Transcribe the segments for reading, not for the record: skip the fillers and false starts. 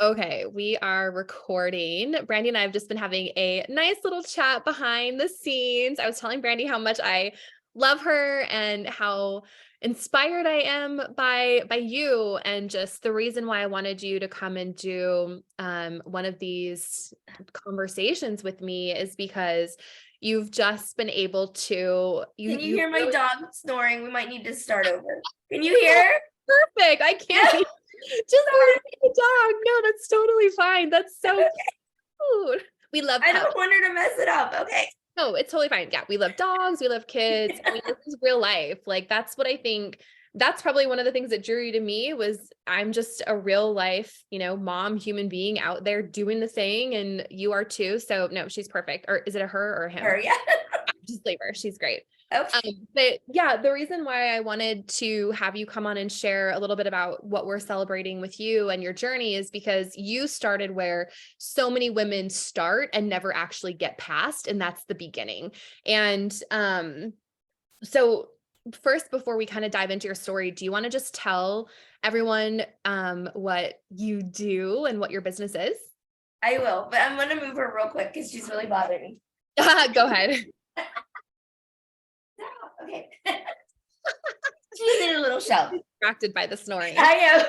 Okay, we are recording. Brandy and I have just been having a nice little chat behind the scenes. I was telling Brandy how much I love her and how inspired I am by you, and just the reason why I wanted you to come and do one of these conversations with me is because you've just been able to Can you you hear my really dog snoring? We might need to start over. Can you hear? perfect. I can't Yeah, just sorry. leave the dog. No, that's totally fine. That's so cute. We love I pets. don't want her to mess it up. Okay. No, it's totally fine. Yeah, we love dogs, we love kids. I mean, this is real life. Like that's what I think. That's probably one of the things that drew you to me was I'm just a real life, mom, human being out there doing the thing, and you are too. So no, she's perfect. Or is it a her or a him? Her, yeah. Just leave her. She's great. Okay. But yeah, the reason why I wanted to have you come on and share a little bit about what we're celebrating with you and your journey is because you started where so many women start and never actually get past, and that's the beginning. And so first, before we kind of dive into your story, do you want to just tell everyone what you do and what your business is? I will, but I'm gonna move her real quick because she's really bothering me. Go ahead. Okay. She's in a little shell. Distracted by the snoring. I am.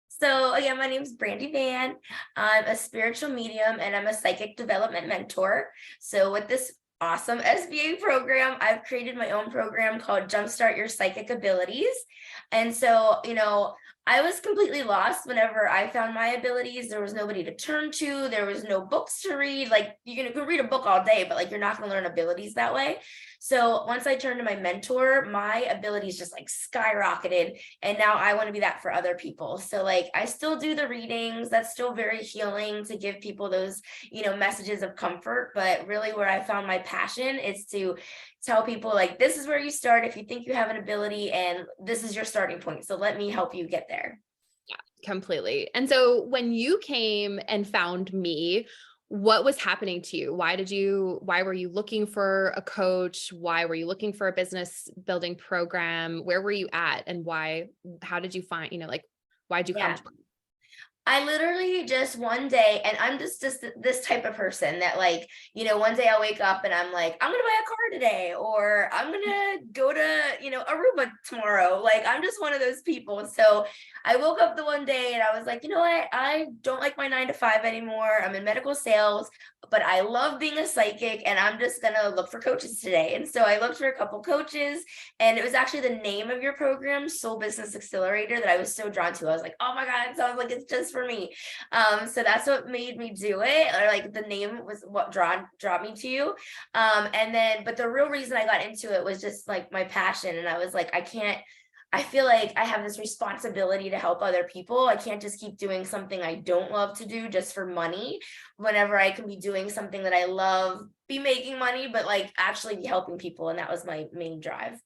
So again, my name is Brandy Van. I'm a spiritual medium and I'm a psychic development mentor. So with this awesome SBA program, I've created my own program called Jumpstart Your Psychic Abilities. And so, I was completely lost whenever I found my abilities. There was nobody to turn to. There was no books to read. Like you can read a book all day, but like you're not going to learn abilities that way. So once I turned to my mentor, my abilities just like skyrocketed. And now I want to be that for other people. So like I still do the readings. That's still very healing to give people those, messages of comfort. But really where I found my passion is to tell people like, this is where you start if you think you have an ability and this is your starting point. So let me help you get there. Yeah, completely. And so when you came and found me, what was happening to you? Why were you looking for a coach? Why were you looking for a business building program? Where were you at? And how did you find, why'd you come Yeah. to I literally just one day, and I'm just this type of person that like, one day I'll wake up and I'm like, I'm gonna buy a car today, or I'm gonna go to, Aruba tomorrow. Like I'm just one of those people. So I woke up the one day and I was like, you know what? I don't like my 9 to 5 anymore. I'm in medical sales, but I love being a psychic and I'm just gonna look for coaches today. And so I looked for a couple coaches, and it was actually the name of your program, Soul Business Accelerator, that I was so drawn to. I was like, oh my God, it sounds like it's just for me. So that's what made me do it, or like the name was what draw me to you. But the real reason I got into it was just like my passion. And I was like, I feel like I have this responsibility to help other people. I can't just keep doing something I don't love to do just for money, whenever I can be doing something that I love, be making money, but like actually be helping people. And that was my main drive.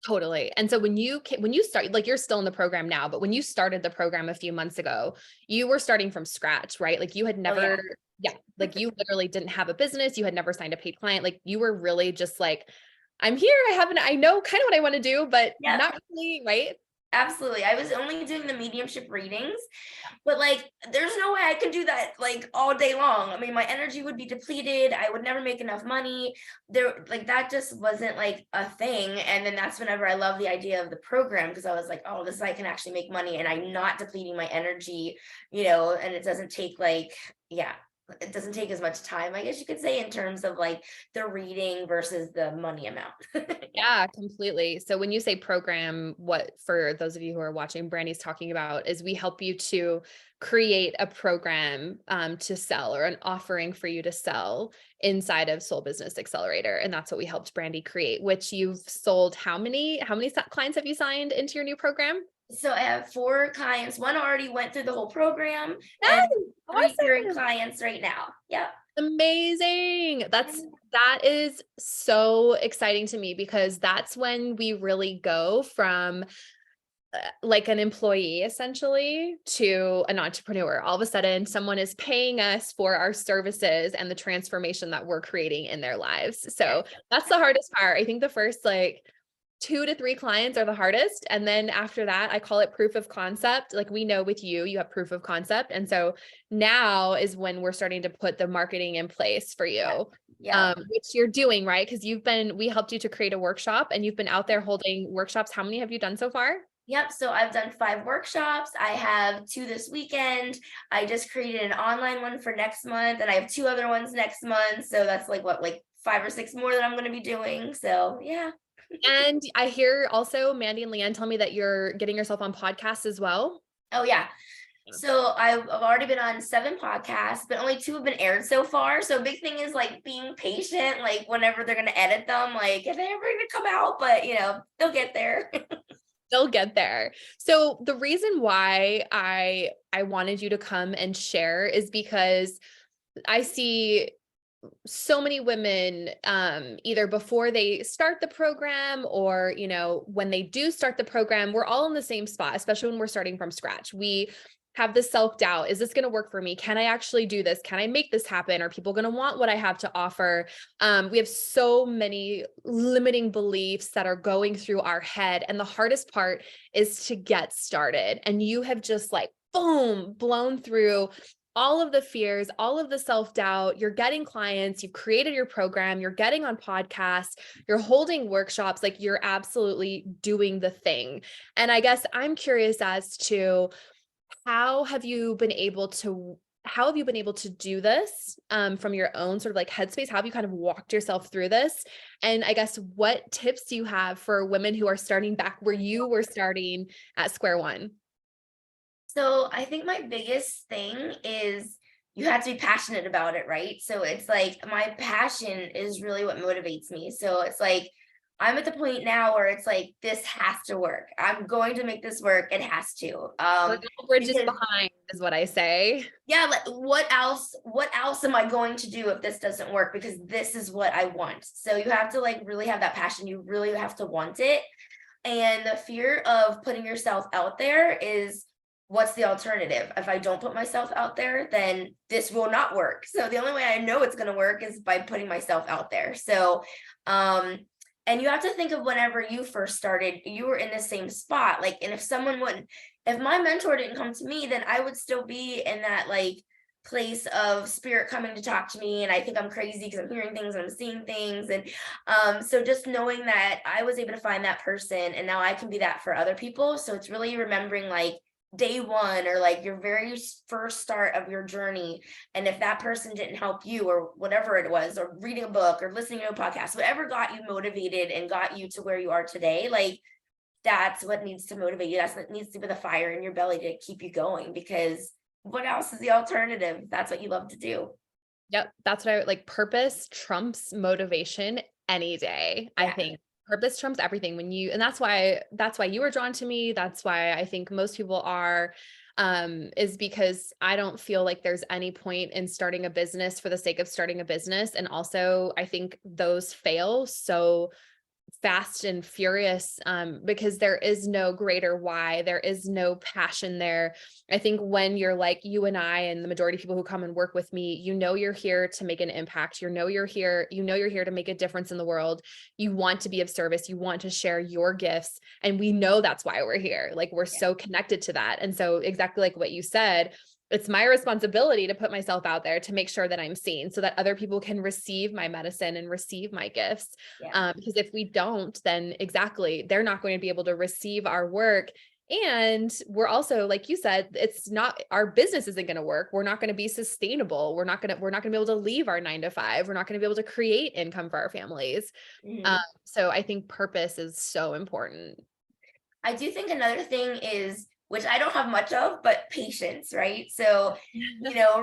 Totally. And so when you started, like you're still in the program now, but when you started the program a few months ago, you were starting from scratch, right? Like you had Oh, never, yeah, like you literally didn't have a business. You had never signed a paid client. Like you were really just like, I'm here. I know kind of what I want to do, but yeah. not really, right? Absolutely. I was only doing the mediumship readings, but like there's no way I could do that like all day long. I mean, my energy would be depleted. I would never make enough money. That just wasn't like a thing. And then that's whenever I love the idea of the program, because I was like, oh, I can actually make money and I'm not depleting my energy, and it doesn't take it doesn't take as much time, I guess you could say, in terms of like the reading versus the money amount. Yeah, completely. So when you say program, what for those of you who are watching, Brandy's talking about is we help you to create a program to sell, or an offering for you to sell inside of Soul Business Accelerator. And that's what we helped Brandy create, which you've sold. How many clients have you signed into your new program? So I have 4 clients. One already went through the whole program, Nice. and 3 current Awesome. clients right now. Yep. Amazing. That is so exciting to me, because that's when we really go from like an employee essentially to an entrepreneur. All of a sudden, someone is paying us for our services and the transformation that we're creating in their lives. So that's the hardest part. I think the first 2 to 3 clients are the hardest. And then after that, I call it proof of concept. Like we know with you, you have proof of concept. And so now is when we're starting to put the marketing in place for you, Yeah. which you're doing, right? Because we helped you to create a workshop and you've been out there holding workshops. How many have you done so far? Yep. So I've done 5 workshops. I have 2 this weekend. I just created an online one for next month, and I have 2 other ones next month. So that's like 5 or 6 more that I'm going to be doing. So yeah. And I hear also Mandy and Leanne tell me that you're getting yourself on podcasts as well. Oh yeah. So I've already been on 7 podcasts, but only 2 have been aired so far. So a big thing is like being patient, like whenever they're going to edit them, like if they're ever going to come out, but they'll get there. They'll get there. So the reason why I wanted you to come and share is because I see so many women, either before they start the program or, when they do start the program, we're all in the same spot, especially when we're starting from scratch. We have this self-doubt. Is this going to work for me? Can I actually do this? Can I make this happen? Are people going to want what I have to offer? We have so many limiting beliefs that are going through our head. And the hardest part is to get started. And you have just like, boom, blown through all of the fears, all of the self-doubt. You're getting clients, you've created your program, you're getting on podcasts, you're holding workshops, like you're absolutely doing the thing. And I guess I'm curious as to how have you been able to do this from your own sort of like headspace? How have you kind of walked yourself through this? And I guess what tips do you have for women who are starting back where you were starting at square one? So I think my biggest thing is you have to be passionate about it, right? So it's like my passion is really what motivates me. So it's like I'm at the point now where it's like this has to work. I'm going to make this work. It has to. The bridge is Because behind, is what I say. yeah, like what else am I going to do if this doesn't work? Because this is what I want. So you have to like really have that passion. You really have to want it. And the fear of putting yourself out there is, what's the alternative? If I don't put myself out there, then this will not work. So the only way I know it's going to work is by putting myself out there. So, and you have to think of whenever you first started, you were in the same spot. Like, and if my mentor didn't come to me, then I would still be in that like place of spirit coming to talk to me. And I think I'm crazy because I'm hearing things and I'm seeing things. And so just knowing that I was able to find that person and now I can be that for other people. So it's really remembering like day one or like your very first start of your journey. And if that person didn't help you or whatever it was, or reading a book or listening to a podcast, whatever got you motivated and got you to where you are today, like that's what needs to motivate you. That's what needs to be the fire in your belly to keep you going, because what else is the alternative? That's what you love to do. Yep. That's what I like. Purpose trumps motivation any day. Yeah. I think purpose trumps everything and that's why you were drawn to me. That's why I think most people are, is because I don't feel like there's any point in starting a business for the sake of starting a business. And also I think those fail so fast and furious, because there is no greater why, there is no passion there. I think when you're like you and I and the majority of people who come and work with me, you're here to make an impact. You're here to make a difference in the world. You want to be of service. You want to share your gifts. And we know that's why we're here. Like we're so connected to that. And so exactly like what you said, it's my responsibility to put myself out there to make sure that I'm seen so that other people can receive my medicine and receive my gifts. Because if we don't, then exactly, they're not going to be able to receive our work. And we're also, like you said, our business isn't going to work. We're not going to be sustainable. We're not going to be able to leave our 9 to 5. We're not going to be able to create income for our families. Mm-hmm. So I think purpose is so important. I do think another thing is, which I don't have much of, but patience, right? So,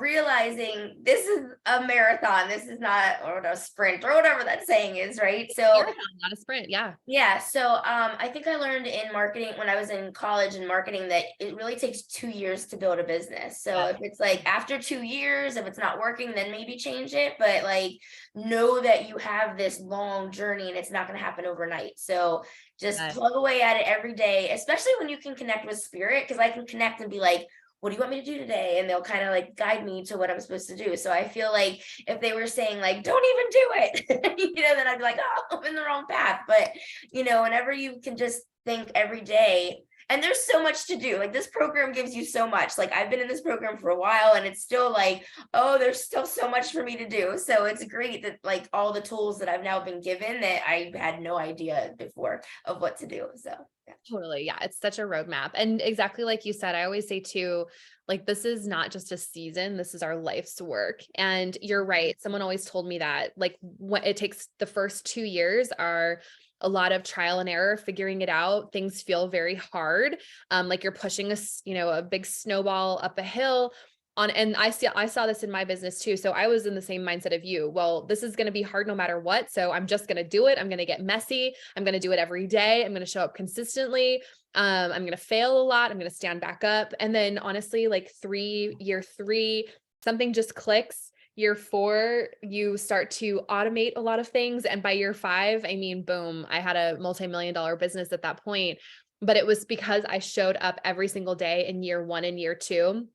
realizing this is a marathon, this is not or a sprint or whatever that saying is, right? So marathon, not a sprint. Yeah. Yeah. So I think I learned in marketing when I was in college in marketing that it really takes 2 years to build a business. So if it's like after 2 years, if it's not working, then maybe change it. But like know that you have this long journey and it's not going to happen overnight. So just plug away at it every day, especially when you can connect with spirit, because I can connect and be like, what do you want me to do today? And they'll kind of like guide me to what I'm supposed to do. So I feel like if they were saying like, don't even do it, then I'd be like, oh, I'm in the wrong path. But, whenever you can just think every day, and there's so much to do. Like this program gives you so much. Like I've been in this program for a while and it's still like, oh, there's still so much for me to do. So it's great that like all the tools that I've now been given that I had no idea before of what to do. So yeah. Totally. Yeah. It's such a roadmap. And exactly like you said, I always say too, like, this is not just a season, this is our life's work. And you're right. Someone always told me that, like, what it takes, the first 2 years are a lot of trial and error, figuring it out. Things feel very hard. Like you're pushing a big snowball up a hill. And I saw this in my business too. So I was in the same mindset of you. Well, this is going to be hard no matter what. So I'm just going to do it. I'm going to get messy. I'm going to do it every day. I'm going to show up consistently. I'm going to fail a lot. I'm going to stand back up. And then honestly, like year three, something just clicks. Year 4, you start to automate a lot of things. And by year 5, I mean, boom, I had a multi-million-dollar business at that point, but it was because I showed up every single day in year 1 and year 2.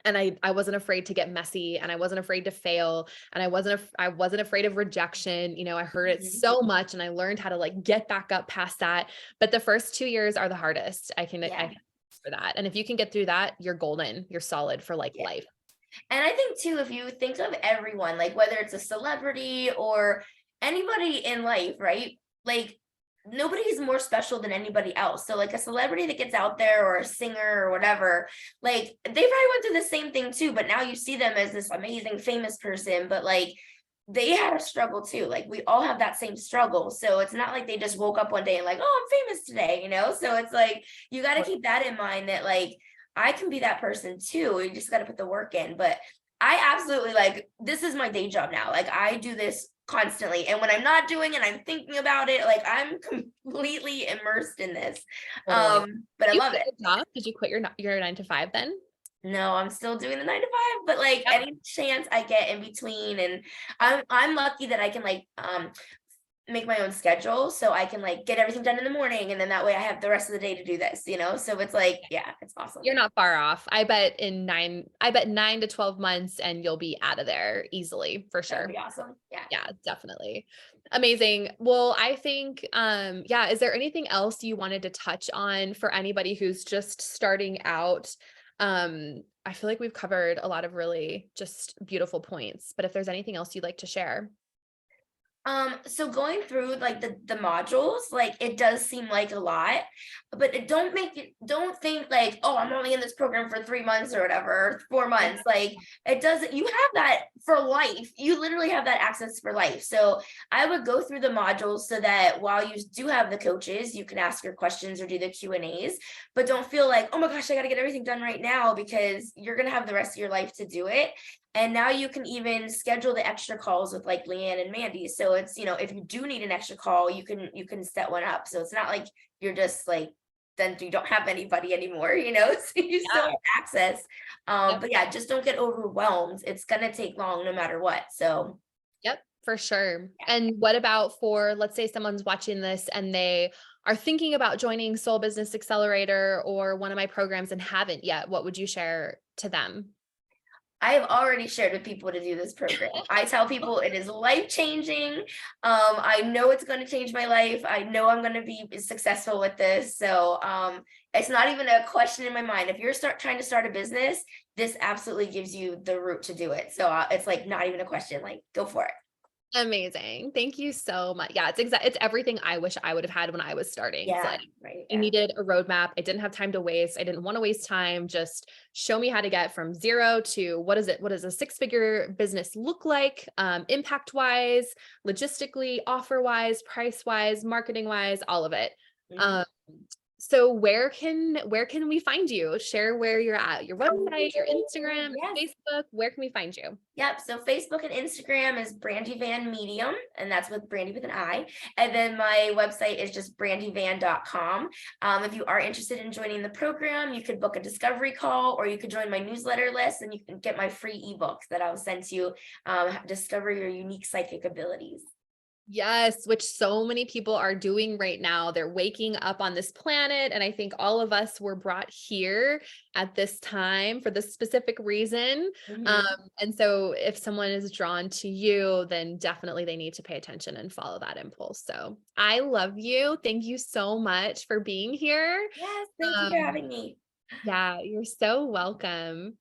And I wasn't afraid to get messy, and I wasn't afraid to fail, and I wasn't afraid of rejection. I heard it so much, and I learned how to like get back up past that. But the first 2 years are the hardest. I can for that. And if you can get through that, you're golden. You're solid for like life. And I think too, if you think of everyone, like whether it's a celebrity or anybody in life, right? Like nobody's more special than anybody else. So like a celebrity that gets out there or a singer or whatever, like they probably went through the same thing too, but now you see them as this amazing famous person, but like they had a struggle too. Like we all have that same struggle. So it's not like they just woke up one day and like, oh, I'm famous today, So it's like, you got to keep that in mind that like, I can be that person too. You just got to put the work in. But I absolutely like, this is my day job now. Like I do this constantly. And when I'm not doing it, I'm thinking about it. Like I'm completely immersed in this. Totally. But I love it. Did you quit your 9 to 5 then? No, I'm still doing the 9 to 5, but like any chance I get in between, and I'm lucky that I can like make my own schedule so I can like get everything done in the morning, and then that way I have the rest of the day to do this, so it's like, yeah, it's awesome. You're not far off. I bet 9 to 12 months and you'll be out of there easily, for sure. That'd be awesome. Yeah, definitely. Amazing. Well, I think, is there anything else you wanted to touch on for anybody who's just starting out? I feel like we've covered a lot of really just beautiful points, but if there's anything else you'd like to share. So going through like the modules, like it does seem like a lot, but don't think like, oh, I'm only in this program for 3 months or whatever, or 4 months. Like it doesn't, you have that for life. You literally have that access for life. So I would go through the modules so that while you do have the coaches, you can ask your questions or do the Q&As, but don't feel like, oh my gosh, I got to get everything done right now, because you're going to have the rest of your life to do it. And now you can even schedule the extra calls with like Leanne and Mandy. So it's, if you do need an extra call, you can set one up. So it's not like you're just like, then you don't have anybody anymore, so you still have access. But yeah, just don't get overwhelmed. It's going to take long no matter what. So. Yep, for sure. Yeah. And what about for, let's say someone's watching this and they are thinking about joining Soul Business Accelerator or one of my programs and haven't yet, what would you share to them? I have already shared with people to do this program. I tell people it is life-changing. I know it's going to change my life. I know I'm going to be successful with this. So it's not even a question in my mind. If you're trying to start a business, this absolutely gives you the route to do it. So it's like not even a question, like go for it. Amazing. Thank you so much. Yeah, it's everything I wish I would have had when I was starting. Yeah, like, right. I needed a roadmap. I didn't have time to waste. I didn't want to waste time. Just show me how to get from 0 to what does a 6-figure business look like, impact wise, logistically, offer wise, price wise, marketing wise, all of it. Mm-hmm. So where can we find you? Share where you're at, your website, your Instagram, yes. Facebook, where can we find you? Yep. So Facebook and Instagram is Brandy Van Medium, and that's with Brandy with an I. And then my website is just brandyvan.com. If you are interested in joining the program, you could book a discovery call, or you could join my newsletter list and you can get my free ebook that I'll send to you, Discover Your Unique Psychic Abilities. Yes, which so many people are doing right now. They're waking up on this planet. And I think all of us were brought here at this time for this specific reason. Um, Mhm. and so if someone is drawn to you, then definitely they need to pay attention and follow that impulse. So I love you. Thank you so much for being here. Yes, thank you for Um, having me. yeah, you're so welcome.